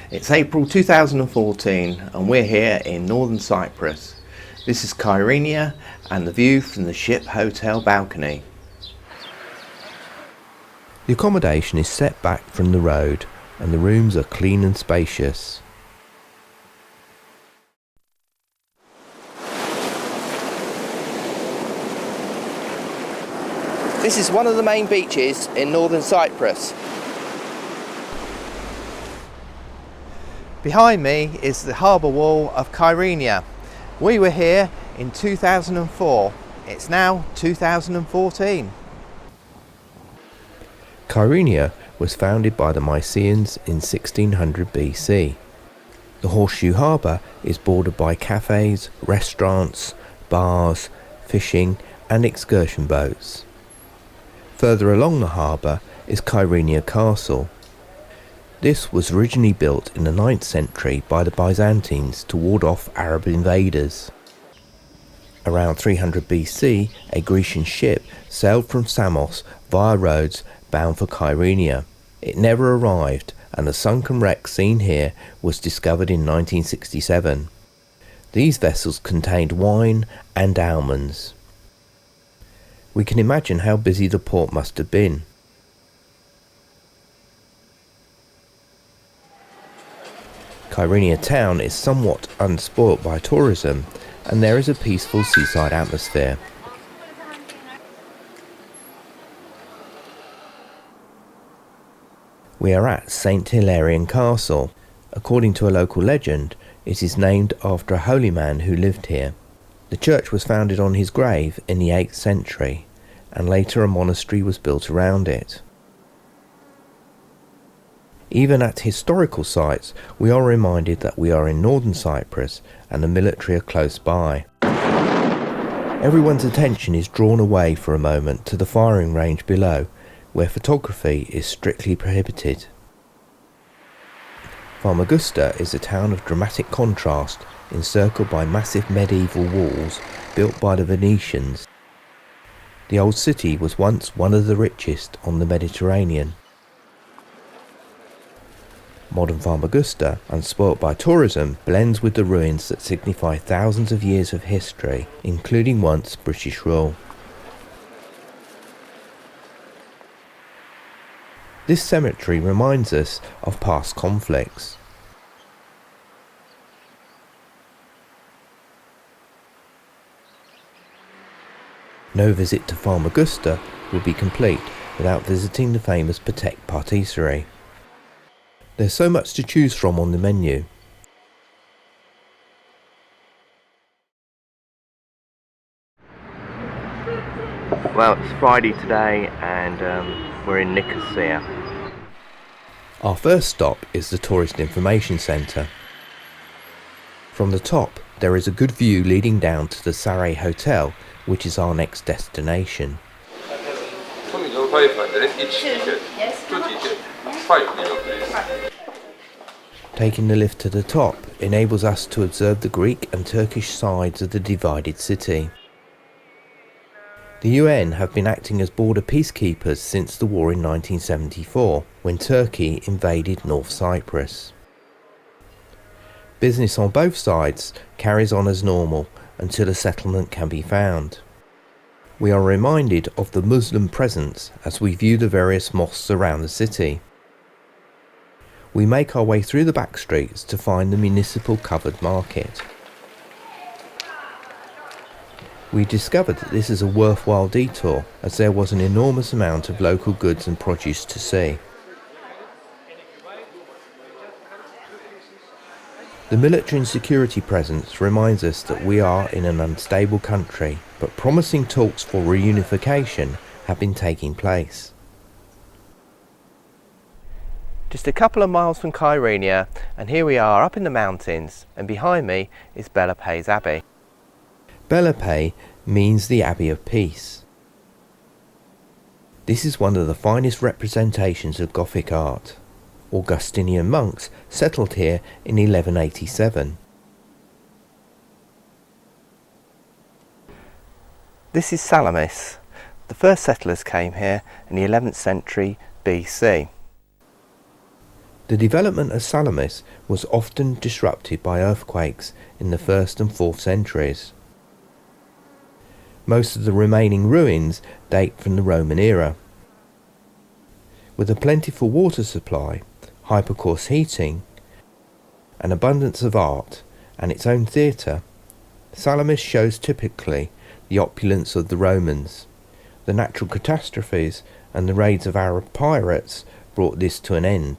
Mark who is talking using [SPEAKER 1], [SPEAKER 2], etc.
[SPEAKER 1] It's April 2014 and we're here in Northern Cyprus. This is Kyrenia and the view from the ship hotel balcony. The accommodation is set back from the road and the rooms are clean and spacious. This is one of the main beaches in Northern Cyprus. Behind me is the harbour wall of Kyrenia. We were here in 2004. It's now 2014. Kyrenia was founded by the Mycenaeans in 1600 BC. The Horseshoe Harbour is bordered by cafes, restaurants, bars, fishing and excursion boats. Further along the harbour is Kyrenia Castle. This was originally built in the 9th century by the Byzantines to ward off Arab invaders. Around 300 BC, a Grecian ship sailed from Samos via Rhodes bound for Kyrenia. It never arrived and the sunken wreck seen here was discovered in 1967. These vessels contained wine and almonds. We can imagine how busy the port must have been. Kyrenia town is somewhat unspoilt by tourism and there is a peaceful seaside atmosphere. We are at St. Hilarion Castle. According to a local legend, it is named after a holy man who lived here. The church was founded on his grave in the 8th century, and later a monastery was built around it. Even at historical sites, we are reminded that we are in Northern Cyprus and the military are close by. Everyone's attention is drawn away for a moment to the firing range below, where photography is strictly prohibited. Famagusta is a town of dramatic contrast, encircled by massive medieval walls built by the Venetians. The old city was once one of the richest on the Mediterranean. Modern Famagusta, unspoilt by tourism, blends with the ruins that signify thousands of years of history, including once British rule. This cemetery reminds us of past conflicts. No visit to Famagusta would be complete without visiting the famous Patek patisserie. There's so much to choose from on the menu. Well, it's Friday today and we're in Nicosia. Our first stop is the Tourist Information Centre. From the top there is a good view leading down to the Saray Hotel, which is our next destination. Taking the lift to the top enables us to observe the Greek and Turkish sides of the divided city. The UN have been acting as border peacekeepers since the war in 1974, when Turkey invaded North Cyprus. Business on both sides carries on as normal until a settlement can be found. We are reminded of the Muslim presence as we view the various mosques around the city. We make our way through the back streets to find the municipal covered market. We discovered that this is a worthwhile detour as there was an enormous amount of local goods and produce to see. The military and security presence reminds us that we are in an unstable country, but promising talks for reunification have been taking place. Just a couple of miles from Kyrenia and here we are up in the mountains and behind me is Belapé's Abbey. Belapé means the Abbey of Peace. This is one of the finest representations of Gothic art. Augustinian monks settled here in 1187. This is Salamis. The first settlers came here in the 11th century BC. The development of Salamis was often disrupted by earthquakes in the 1st and 4th centuries. Most of the remaining ruins date from the Roman era. With a plentiful water supply, hypercourse heating, an abundance of art, and its own theatre, Salamis shows typically the opulence of the Romans. The natural catastrophes and the raids of Arab pirates brought this to an end.